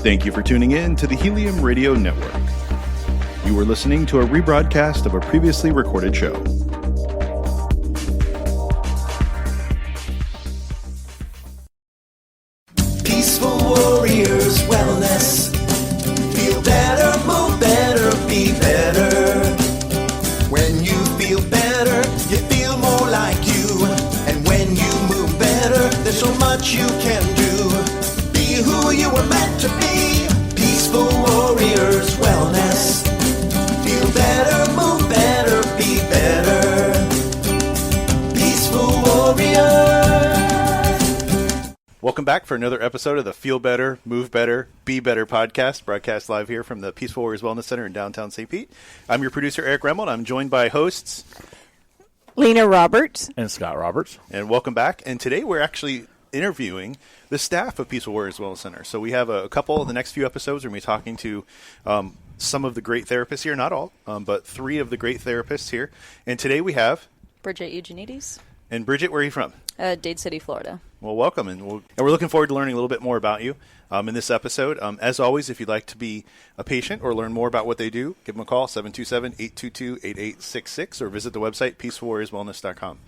Thank you for tuning in to the Helium Radio Network. You are listening to a rebroadcast of a previously recorded show. Peaceful Warriors Wellness. Feel better, move better, be better. When you feel better, you feel more like you. And when you move better, there's so much you can do. Be who you were meant to be. Peaceful Warriors Wellness. Feel better, move better, be better. Peaceful Warriors. Welcome back for another episode of the Feel Better, Move Better, Be Better podcast, broadcast live here from the Peaceful Warriors Wellness Center in downtown St. Pete. I'm your producer, Eric Remmel, and I'm joined by hosts Lena Roberts and Scott Roberts. And welcome back. And today we're actually interviewing the staff of Peaceful Warriors Wellness Center. So we have a couple of the next few episodes. We're going to be talking to some of the great therapists here, not all, but three of the great therapists here. And today we have Bridget Eugenides. And Bridget, where are you from? Dade City, Florida. Well, welcome, and we're looking forward to learning a little bit more about you in this episode. As always, if you'd like to be a patient or learn more about what they do, give them a call, 727-822-8866, or visit the website, peacefulwarriorswellness.com.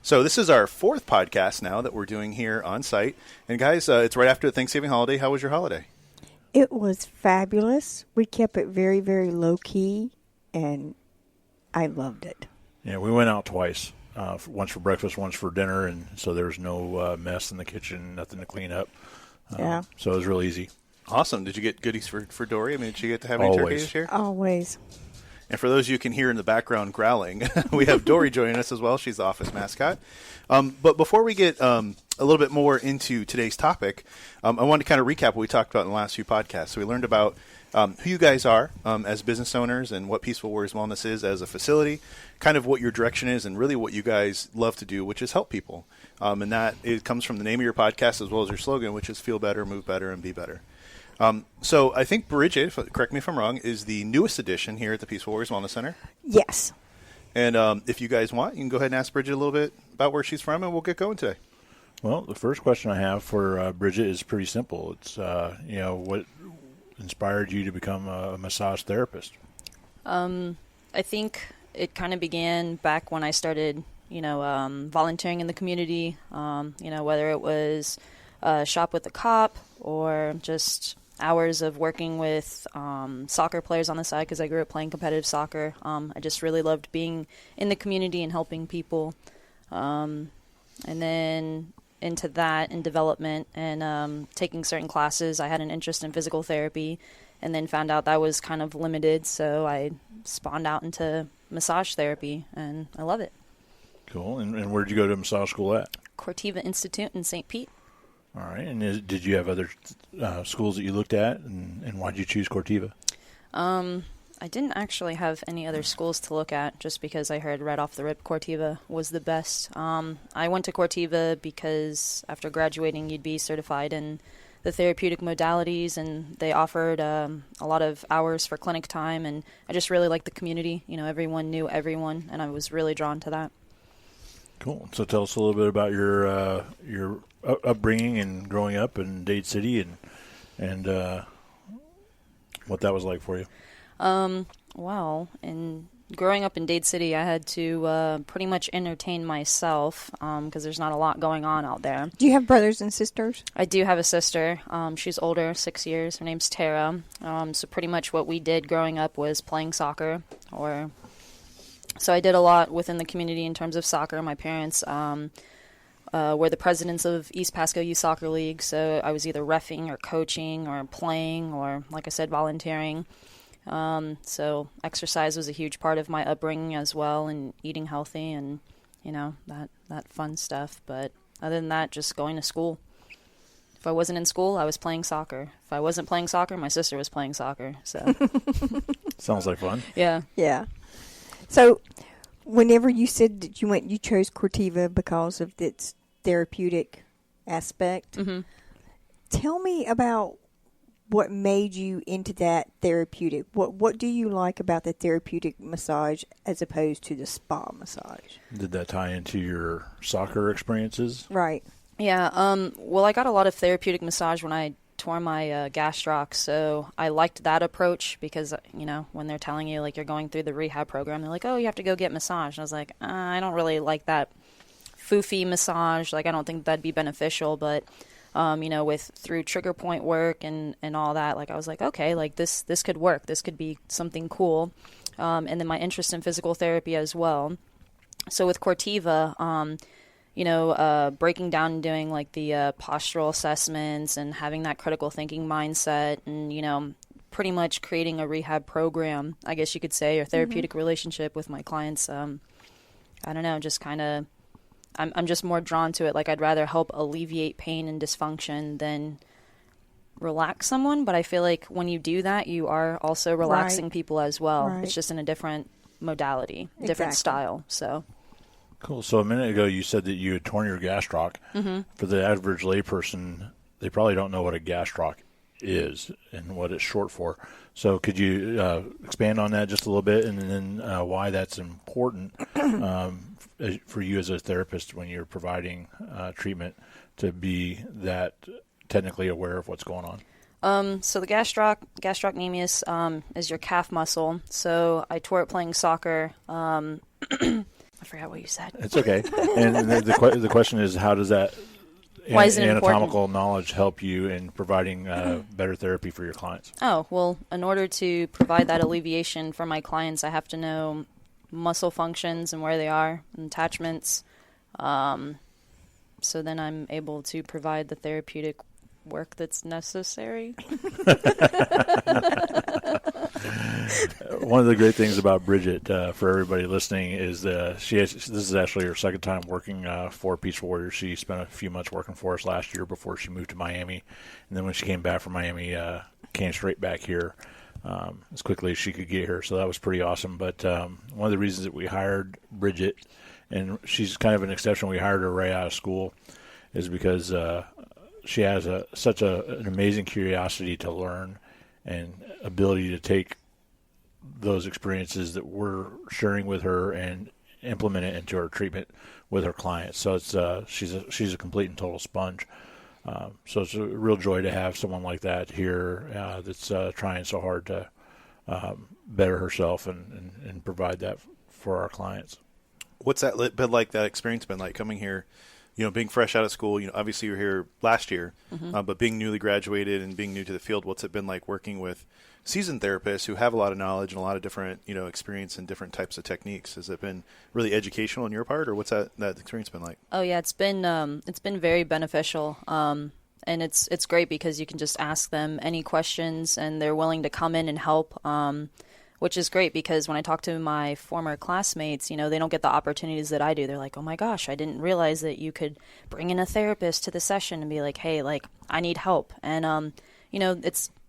So this is our fourth podcast now that we're doing here on site. And guys, it's right after the Thanksgiving holiday. How was your holiday? It was fabulous. We kept it very, very low-key, and I loved it. Yeah, we went out twice. Once for breakfast, once for dinner, and so there was no mess in the kitchen, nothing to clean up. So it was real easy. Awesome. Did you get goodies for Dory? I mean, did she get to have any turkey this year? Always. And for those of you who can hear in the background growling, we have Dory joining us as well. She's the office mascot. But before we get a little bit more into today's topic, I wanted to kind of recap what we talked about in the last few podcasts. So we learned about who you guys are as business owners and what Peaceful Warriors Wellness is as a facility, kind of what your direction is, and really what you guys love to do, which is help people. And that it comes from the name of your podcast as well as your slogan, which is Feel Better, Move Better, and Be Better. So I think Bridget, correct me if I'm wrong, is the newest addition here at the Peaceful Warriors Wellness Center. Yes. And if you guys want, you can go ahead and ask Bridget a little bit about where she's from, and we'll get going today. Well, the first question I have for Bridget is pretty simple. It's, what inspired you to become a massage therapist? I think it kind of began back when I started, volunteering in the community, whether it was Shop with the Cop or just hours of working with soccer players on the side because I grew up playing competitive soccer. I just really loved being in the community and helping people. And then into that in development and taking certain classes. I had an interest in physical therapy and then found out that was kind of limited, so I spawned out into massage therapy, and I love it. Cool. And where did you go to massage school at? Cortiva Institute in St. Pete. All right. And did you have other schools that you looked at, and why did you choose Cortiva? I didn't actually have any other schools to look at just because I heard right off the rip Cortiva was the best. I went to Cortiva because after graduating you'd be certified in the therapeutic modalities, and they offered a lot of hours for clinic time, and I just really liked the community. Everyone knew everyone, and I was really drawn to that. Cool. So tell us a little bit about your upbringing and growing up in Dade City and what that was like for you. Well, growing up in Dade City, I had to pretty much entertain myself because there's not a lot going on out there. Do you have brothers and sisters? I do have a sister. She's older, 6 years. Her name's Tara. So pretty much what we did growing up was playing soccer. So I did a lot within the community in terms of soccer. My parents were the presidents of East Pasco Youth Soccer League, so I was either reffing or coaching or playing or, like I said, volunteering. So exercise was a huge part of my upbringing as well, and eating healthy and, that fun stuff. But other than that, just going to school. If I wasn't in school, I was playing soccer. If I wasn't playing soccer, my sister was playing soccer. So Sounds like fun. Yeah. Yeah. So whenever you said that you chose Cortiva because of its therapeutic aspect, tell me about what made you into that therapeutic. What do you like about the therapeutic massage as opposed to the spa massage? Did that tie into your soccer experiences? Right. Yeah. Well, I got a lot of therapeutic massage when I tore my gastroc, so I liked that approach because, you know, when they're telling you, like, you're going through the rehab program, they're like, oh, you have to go get massage. And I was like, I don't really like that foofy massage. Like, I don't think that'd be beneficial, but, you know, through trigger point work and all that, like, I was like, okay, like, this could work. This could be something cool. And then my interest in physical therapy as well. So with Cortiva, you know, breaking down and doing like the postural assessments and having that critical thinking mindset and, you know, pretty much creating a rehab program, I guess you could say, or therapeutic relationship with my clients. I don't know, just kind of, I'm just more drawn to it. Like, I'd rather help alleviate pain and dysfunction than relax someone. But I feel like when you do that, you are also relaxing people as well. Right. It's just in a different modality, different style. So. Cool. So a minute ago, you said that you had torn your gastroc. For the average layperson, they probably don't know what a gastroc is and what it's short for. So could you expand on that just a little bit, and then why that's important for you as a therapist when you're providing treatment to be that technically aware of what's going on? So the gastrocnemius is your calf muscle. So I tore it playing soccer. I forgot what you said. It's okay. And the question is, how does that Why is it anatomical knowledge help you in providing better therapy for your clients? Oh, well, in order to provide that alleviation for my clients, I have to know muscle functions and where they are, and attachments. So then I'm able to provide the therapeutic work that's necessary. One of the great things about Bridget, for everybody listening, is this is actually her second time working for Peaceful Warriors. She spent a few months working for us last year before she moved to Miami, and then when she came back from Miami, came straight back here as quickly as she could get here. So that was pretty awesome. But one of the reasons that we hired Bridget, and she's kind of an exception, we hired her right out of school, is because she has such an amazing curiosity to learn and ability to take those experiences that we're sharing with her and implement it into her treatment with her clients. So it's she's a complete and total sponge. So it's a real joy to have someone like that here that's trying so hard to better herself and provide that for our clients. What's that been like? That experience been like coming here? You know, being fresh out of school. You know, obviously you were here last year, but being newly graduated and being new to the field, what's it been like working with seasoned therapists who have a lot of knowledge and a lot of different, you know, experience in different types of techniques? Has it been really educational on your part, or what's that experience been like? Oh yeah, it's been very beneficial. And it's great because you can just ask them any questions and they're willing to come in and help. Which is great because when I talk to my former classmates, you know, they don't get the opportunities that I do. They're like, oh my gosh, I didn't realize that you could bring in a therapist to the session and be like, hey, like, I need help. And, you know,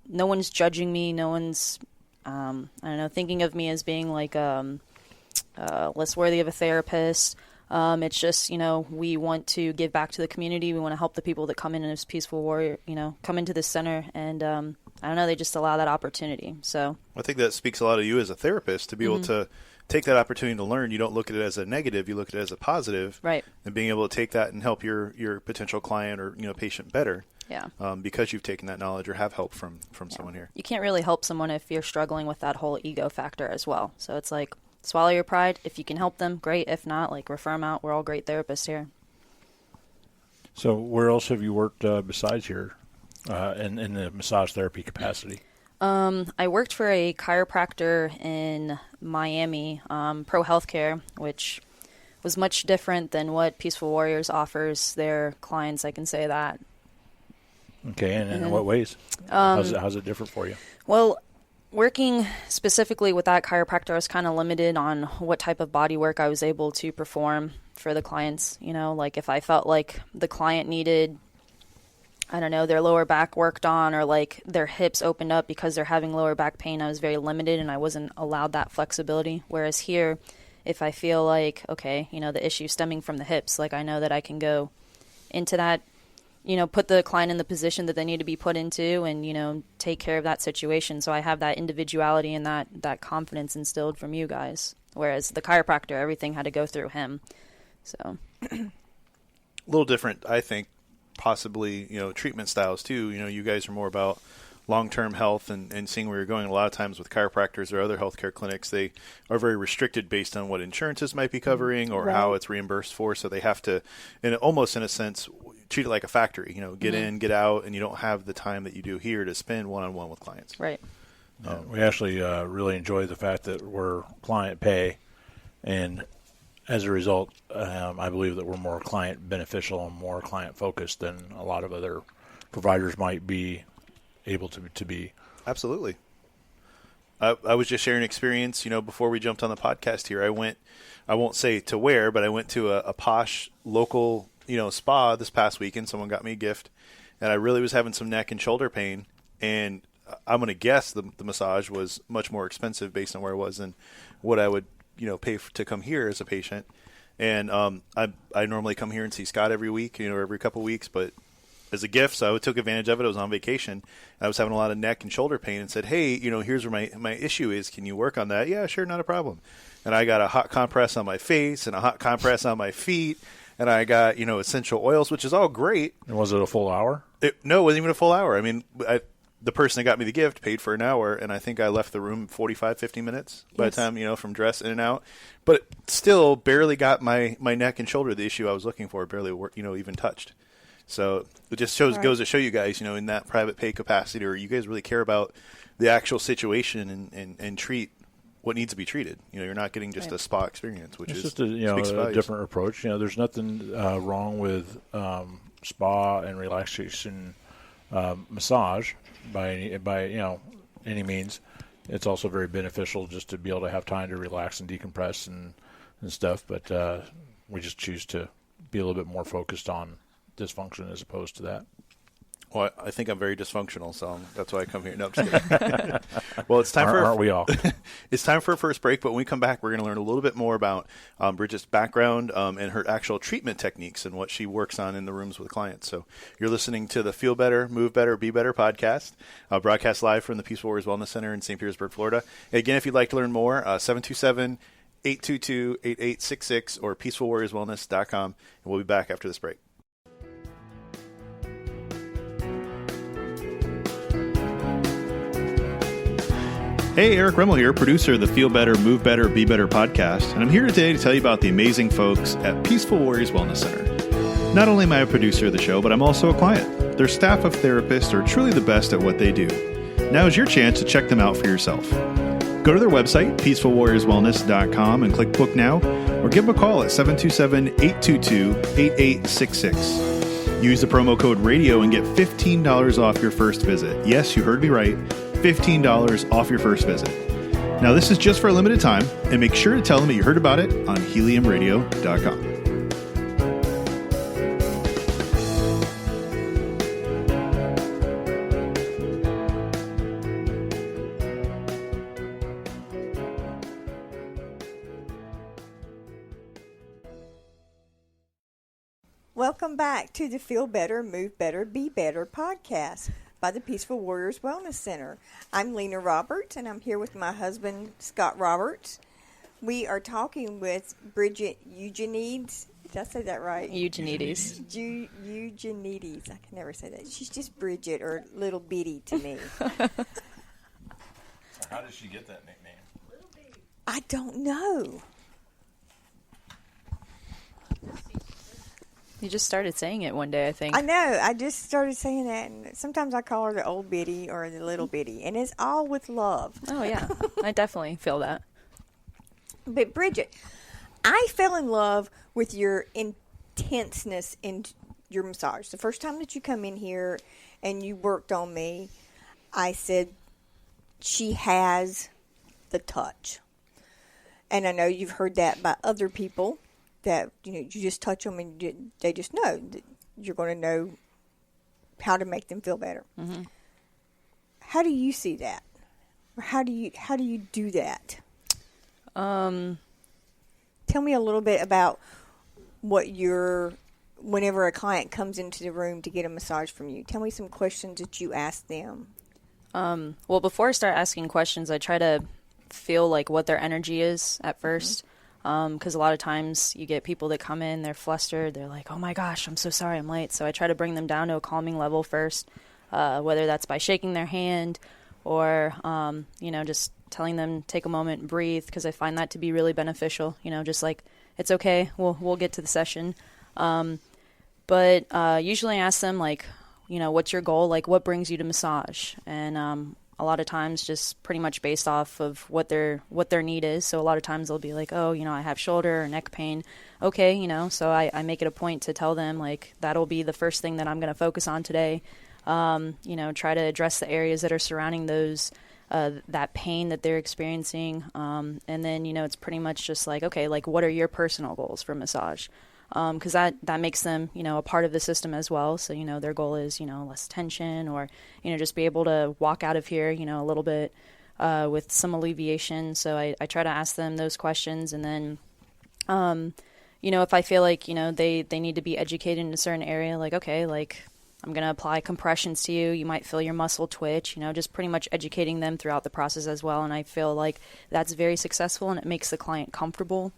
no one's judging me. No one's, I don't know, thinking of me as being like less worthy of a therapist. It's just, you know, we want to give back to the community. We want to help the people that come in as Peaceful Warrior, you know, come into this center. And, I don't know, they just allow that opportunity. So I think that speaks a lot of you as a therapist to be able to take that opportunity to learn. You don't look at it as a negative, you look at it as a positive. Right. And being able to take that and help your potential client or, you know, patient better. Yeah. Because you've taken that knowledge or have help from someone here. You can't really help someone if you're struggling with that whole ego factor as well. So it's like, swallow your pride. If you can help them, great. If not, like, refer them out. We're all great therapists here. So where else have you worked besides here in the massage therapy capacity? I worked for a chiropractor in Miami, Pro Healthcare, which was much different than what Peaceful Warriors offers their clients. I can say that. Okay, and in what ways? How's it different for you? Well, working specifically with that chiropractor, I was kind of limited on what type of body work I was able to perform for the clients. You know, like if I felt like the client needed, I don't know, their lower back worked on, or like their hips opened up because they're having lower back pain, I was very limited and I wasn't allowed that flexibility. Whereas here, if I feel like, okay, you know, the issue stemming from the hips, like I know that I can go into that, you know, put the client in the position that they need to be put into and, you know, take care of that situation. So I have that individuality and that confidence instilled from you guys. Whereas the chiropractor, everything had to go through him. So a little different, I think, possibly, treatment styles too. You guys are more about long-term health and seeing where you're going. A lot of times with chiropractors or other healthcare clinics, they are very restricted based on what insurances might be covering or how it's reimbursed for. So they have to, almost in a sense, treat it like a factory. Get in, get out, and you don't have the time that you do here to spend one-on-one with clients. Right. We actually really enjoy the fact that we're client pay, and as a result, I believe that we're more client beneficial and more client focused than a lot of other providers might be able to be. Absolutely. I was just sharing experience, before we jumped on the podcast here. I won't say to where, but I went to a posh local, spa this past weekend. Someone got me a gift, and I really was having some neck and shoulder pain, and I'm going to guess the massage was much more expensive based on where it was than what I would, pay to come here as a patient. And I normally come here and see Scott every week, every couple of weeks, but as a gift, so I took advantage of it. I was on vacation. I was having a lot of neck and shoulder pain and said, hey, here's where my issue is. Can you work on that? Yeah, sure, not a problem. And I got a hot compress on my face and a hot compress on my feet, and I got, essential oils, which is all great. And was it a full hour? No, it wasn't even a full hour. I mean, the person that got me the gift paid for an hour, and I think I left the room 45, 50 minutes by the time, from dress in and out. But it still barely got my neck and shoulder, the issue I was looking for, barely, even touched. So it just goes to show you guys, in that private pay capacity, or you guys really care about the actual situation and treat what needs to be treated. You're not getting just a spa experience, which it's is just a different approach. There's nothing wrong with spa and relaxation massage by any means. It's also very beneficial just to be able to have time to relax and decompress and stuff. But we just choose to be a little bit more focused on dysfunction as opposed to that. Well, I think I'm very dysfunctional, so that's why I come here. No, I'm just kidding. Well, it's time aren't we all? It's time for a first break, but when we come back, we're going to learn a little bit more about Bridget's background and her actual treatment techniques and what she works on in the rooms with clients. So you're listening to the Feel Better, Move Better, Be Better podcast, broadcast live from the Peaceful Warriors Wellness Center in St. Petersburg, Florida. And again, if you'd like to learn more, 727-822-8866 or peacefulwarriorswellness.com, and we'll be back after this break. Hey, Eric Remmel here, producer of the Feel Better, Move Better, Be Better podcast, and I'm here today to tell you about the amazing folks at Peaceful Warriors Wellness Center. Not only am I a producer of the show, but I'm also a client. Their staff of therapists are truly the best at what they do. Now is your chance to check them out for yourself. Go to their website, peacefulwarriorswellness.com, and click Book Now, or give them a call at 727-822-8866. Use the promo code RADIO and get $15 off your first visit. Yes, you heard me right. $15 off your first visit. Now, this is just for a limited time, and make sure to tell them that you heard about it on heliumradio.com. Welcome back to the Feel Better, Move Better, Be Better podcast by the Peaceful Warriors Wellness Center. I'm Lena Roberts, and I'm here with my husband, Scott Roberts. We are talking with Bridget Eugenides. Did I say that right? Eugenides. Eugenides. I can never say that. She's just Bridget or Little Bitty to me. How did she get that nickname? I don't know. You just started saying it one day, I think. I know. I just started saying that, and sometimes I call her the old bitty or the little bitty, and it's all with love. Oh, yeah. I definitely feel that. But, Bridget, I fell in love with your intenseness in your massage. The first time that you come in here and you worked on me, I said, she has the touch. And I know you've heard that by other people. That you just touch them and they just know that you're going to know how to make them feel better. Mm-hmm. How do you see that? Or how do you do that? Tell me a little bit about whenever a client comes into the room to get a massage from you. Tell me some questions that you ask them. Well, before I start asking questions, I try to feel like what their energy is at first. Because a lot of times you get people that come in, they're flustered, they're like, oh my gosh, I'm so sorry I'm late. So I try to bring them down to a calming level first, whether that's by shaking their hand or, just telling them take a moment and breathe, because I find that to be really beneficial. Just like, it's okay, we'll get to the session. But usually I ask them, like, what's your goal? Like, what brings you to massage? And a lot of times just pretty much based off of what their need is. So a lot of times they'll be like, oh, I have shoulder or neck pain. Okay, so I make it a point to tell them, like, that'll be the first thing that I'm going to focus on today. Try to address the areas that are surrounding those, that pain that they're experiencing. And then, it's pretty much just like, okay, like, what are your personal goals for massage? Because that makes them, a part of the system as well. So, their goal is, less tension, or, just be able to walk out of here, a little bit with some alleviation. So I try to ask them those questions. And then, if I feel like, they need to be educated in a certain area, like, okay, like, I'm going to apply compressions to you. You might feel your muscle twitch, just pretty much educating them throughout the process as well. And I feel like that's very successful, and it makes the client comfortable.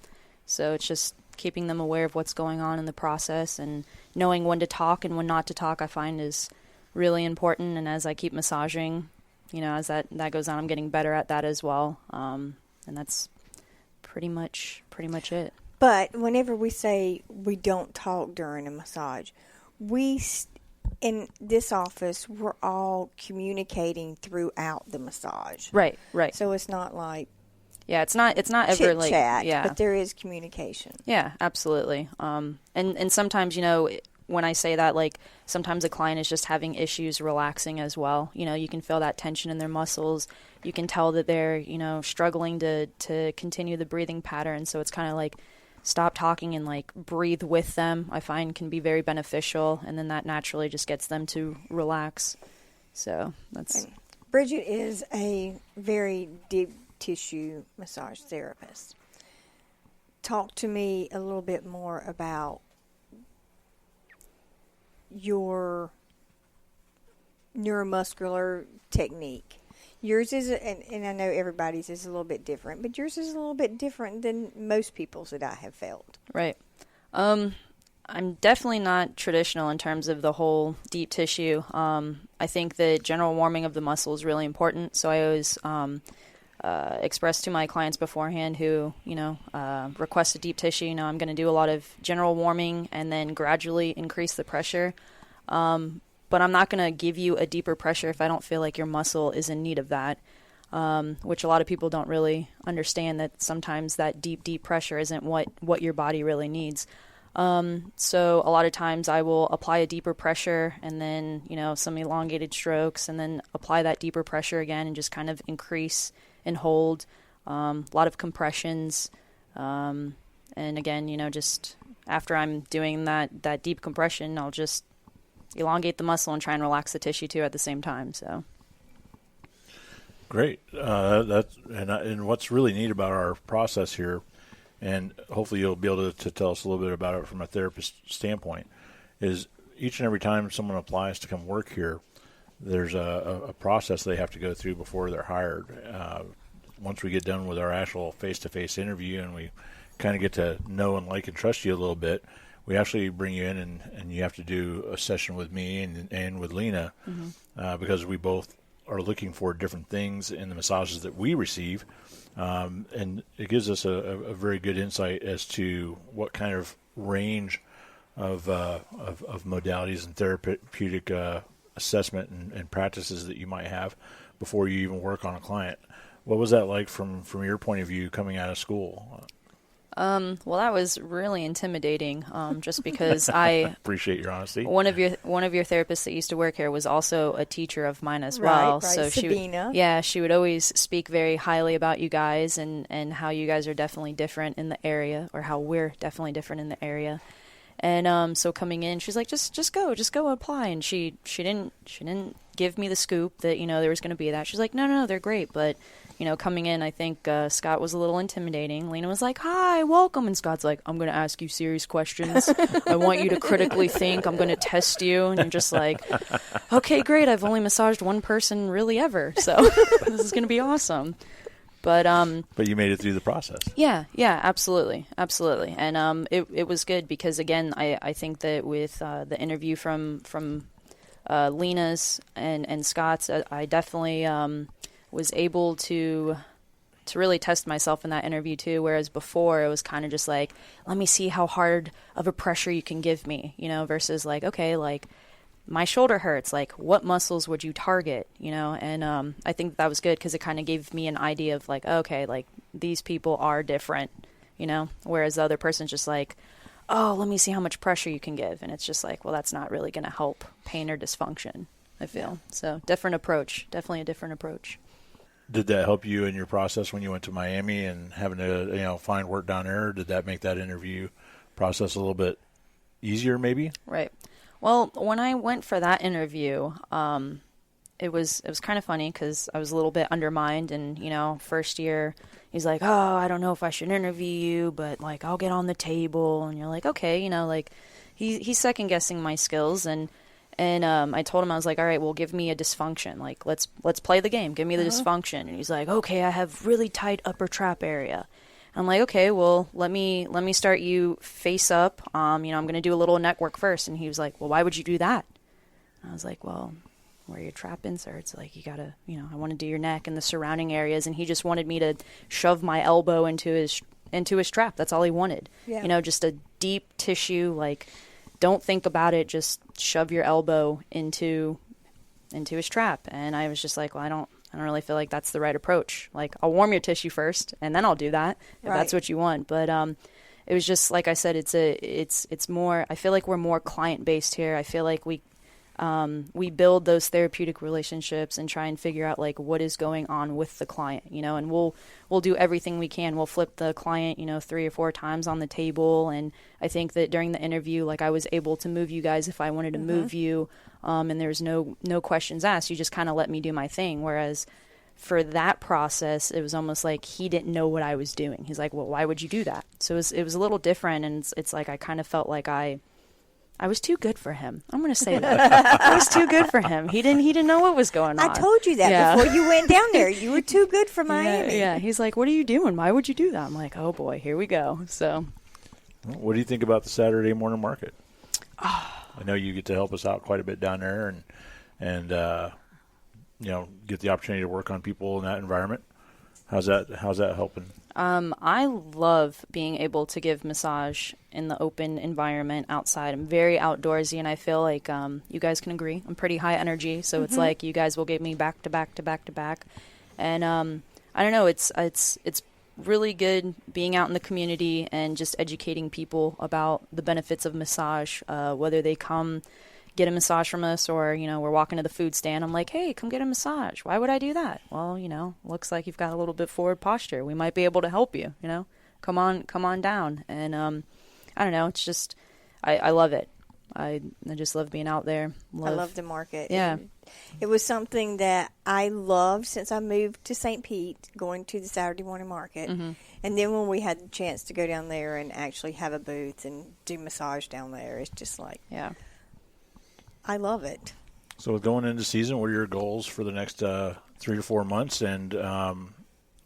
So it's just keeping them aware of what's going on in the process, and knowing when to talk and when not to talk, I find is really important. And as I keep massaging, as that goes on, I'm getting better at that as well. And that's pretty much it. But whenever we say we don't talk during a massage, in this office, we're all communicating throughout the massage. Right. So it's not like, yeah, it's not ever like, chit-chat, yeah, but there is communication. Yeah, absolutely. And sometimes, when I say that, like, sometimes a client is just having issues relaxing as well. You can feel that tension in their muscles. You can tell that they're, struggling to continue the breathing pattern. So it's kind of like, stop talking and, like, breathe with them, I find can be very beneficial. And then that naturally just gets them to relax. So that's... Bridget is a very deep tissue massage therapist. Talk to me a little bit more about your neuromuscular technique. Yours is, and I know everybody's is a little bit different, but yours is a little bit different than most people's that I have felt. Right. I'm definitely not traditional in terms of the whole deep tissue. I think the general warming of the muscle is really important. So I always express to my clients beforehand who, request a deep tissue, I'm going to do a lot of general warming and then gradually increase the pressure. But I'm not going to give you a deeper pressure if I don't feel like your muscle is in need of that, which a lot of people don't really understand, that sometimes that deep pressure isn't what your body really needs. So a lot of times I will apply a deeper pressure and then, some elongated strokes, and then apply that deeper pressure again and just kind of increase and hold, a lot of compressions. And again, just after I'm doing that deep compression, I'll just elongate the muscle and try and relax the tissue too at the same time. So great. And what's really neat about our process here, and hopefully you'll be able to tell us a little bit about it from a therapist standpoint, is each and every time someone applies to come work here, there's a process they have to go through before they're hired. Once we get done with our actual face-to-face interview and we kind of get to know and like and trust you a little bit, we actually bring you in and you have to do a session with me and with Lena, because we both are looking for different things in the massages that we receive. And it gives us a very good insight as to what kind of range of modalities and therapeutic assessment and practices that you might have before you even work on a client. What was that like from your point of view coming out of school? Well, that was really intimidating, just because I appreciate your honesty. One of your therapists that used to work here was also a teacher of mine as well. Right, so Sabina. she would always speak very highly about you guys and how you guys are definitely different in the area, or how we're definitely different in the area. And so coming in, she's like, just go apply. And she didn't give me the scoop that there was going to be that. She's like, no, they're great, but coming in, I think Scott was a little intimidating. Lena was like, hi, welcome. And Scott's like, I'm going to ask you serious questions. I want you to critically think. I'm going to test you. And you're just like, okay, great. I've only massaged one person really ever. So this is going to be awesome. But But you made it through the process. yeah, absolutely. And it was good because, again, I think that with the interview from Lena's and Scott's, I definitely was able to really test myself in that interview too, whereas before it was kind of just like, let me see how hard of a pressure you can give me, versus like, okay, like my shoulder hurts, like what muscles would you target, and I think that was good because it kind of gave me an idea of like, okay, like these people are different, whereas the other person's just like, oh, let me see how much pressure you can give, and it's just like, well, that's not really going to help pain or dysfunction, I feel. So definitely a different approach. Did that help you in your process when you went to Miami and having to, find work down there? Or did that make that interview process a little bit easier, maybe? Right. Well, when I went for that interview, it was kind of funny because I was a little bit undermined, and first year he's like, oh, I don't know if I should interview you, but like I'll get on the table, and you're like, okay, like he's second guessing my skills, and I told him, I was like, all right, well, give me a dysfunction. Like, let's play the game. Give me the dysfunction. And he's like, okay, I have really tight upper trap area. I'm like, okay, well, let me start you face up. I'm going to do a little neck work first. And he was like, well, why would you do that? I was like, well, where your trap inserts, like you got to, I want to do your neck and the surrounding areas. And he just wanted me to shove my elbow into his trap. That's all he wanted. Yeah. Just a deep tissue, like, don't think about it, just shove your elbow into his trap. And I was just like, well, I don't really feel like that's the right approach. Like, I'll warm your tissue first and then I'll do that if that's what you want. But it was just like I said, it's more, I feel like we're more client based here. I feel like we build those therapeutic relationships and try and figure out like what is going on with the client, and we'll do everything we can. We'll flip the client, 3 or 4 times on the table. And I think that during the interview, like I was able to move you guys if I wanted to move you. And there's no questions asked. You just kind of let me do my thing. Whereas for that process, it was almost like he didn't know what I was doing. He's like, well, why would you do that? So it was a little different. And it's like, I kind of felt like I was too good for him. I'm going to say that. I was too good for him. He didn't know what was going on. I told you that before you went down there. You were too good for Miami. Yeah. He's like, what are you doing? Why would you do that? I'm like, oh boy, here we go. So, what do you think about the Saturday morning market? I know you get to help us out quite a bit down there, and get the opportunity to work on people in that environment. How's that helping? I love being able to give massage in the open environment outside. I'm very outdoorsy, and I feel like you guys can agree. I'm pretty high energy, so it's like you guys will give me back to back to back to back. And I don't know, it's really good being out in the community and just educating people about the benefits of massage, whether they come get a massage from us or, we're walking to the food stand. I'm like, hey, come get a massage. Why would I do that? Well, looks like you've got a little bit forward posture. We might be able to help you, come on down. And I don't know. It's just, I love it. I just love being out there. I love the market. Yeah. It was something that I loved since I moved to St. Pete, going to the Saturday morning market. Mm-hmm. And then when we had the chance to go down there and actually have a booth and do massage down there, it's just like, yeah, I love it. So with going into season, what are your goals for the next 3 to 4 months? And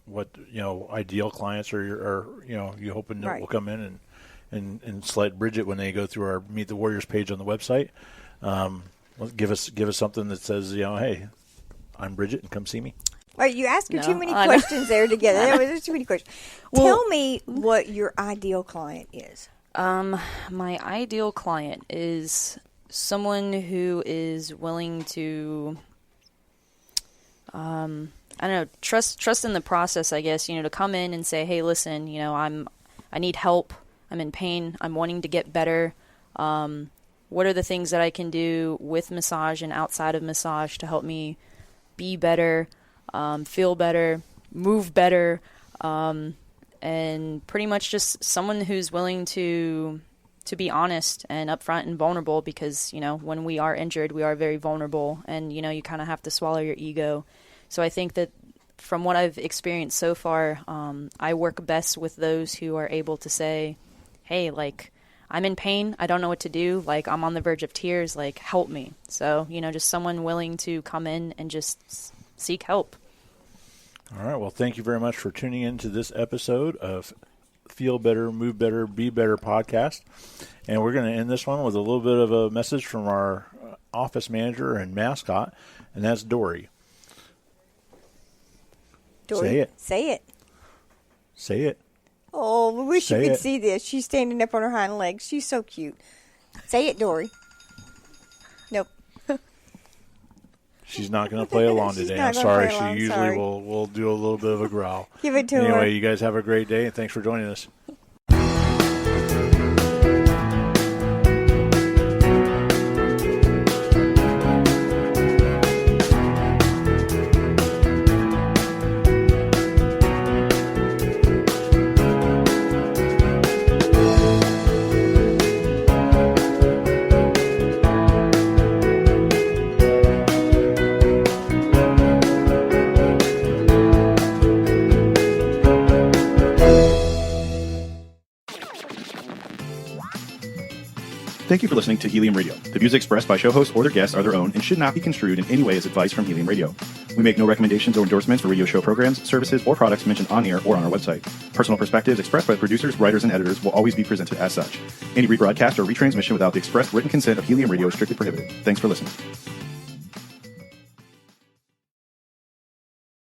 what, ideal clients are you hoping that will come in and select Bridget when they go through our Meet the Warriors page on the website? Give us something that says, hey, I'm Bridget and come see me. Well, you asking No, too many I know. questions there together. There was too many questions. Well- Tell me what your ideal client is. My ideal client is someone who is willing to, I don't know, trust in the process, I guess, to come in and say, hey, listen, I need help. I'm in pain. I'm wanting to get better. What are the things that I can do with massage and outside of massage to help me be better, feel better, move better, and pretty much just someone who's willing to be honest and upfront and vulnerable because, when we are injured, we are very vulnerable and, you kind of have to swallow your ego. So I think that from what I've experienced so far, I work best with those who are able to say, hey, like, I'm in pain. I don't know what to do. Like, I'm on the verge of tears. Like, help me. So, just someone willing to come in and just seek help. All right. Well, thank you very much for tuning in to this episode of Feel Better, Move Better, Be Better podcast. And we're going to end this one with a little bit of a message from our office manager and mascot, and that's Dory. Dory, Say it. Say it. Say it. Oh, we wish Say you could it. see this. She's standing up on her hind legs. She's so cute. Say it, Dory. Nope. She's not going to play along She's today. not I'm gonna sorry. play along, She usually sorry. will do a little bit of a growl. Give it to her. Anyway, you guys have a great day, and thanks for joining us. Thank you for listening to Helium Radio. The views expressed by show hosts or their guests are their own and should not be construed in any way as advice from Helium Radio. We make no recommendations or endorsements for radio show programs, services, or products mentioned on air or on our website. Personal perspectives expressed by producers, writers, and editors will always be presented as such. Any rebroadcast or retransmission without the express written consent of Helium Radio is strictly prohibited. Thanks for listening.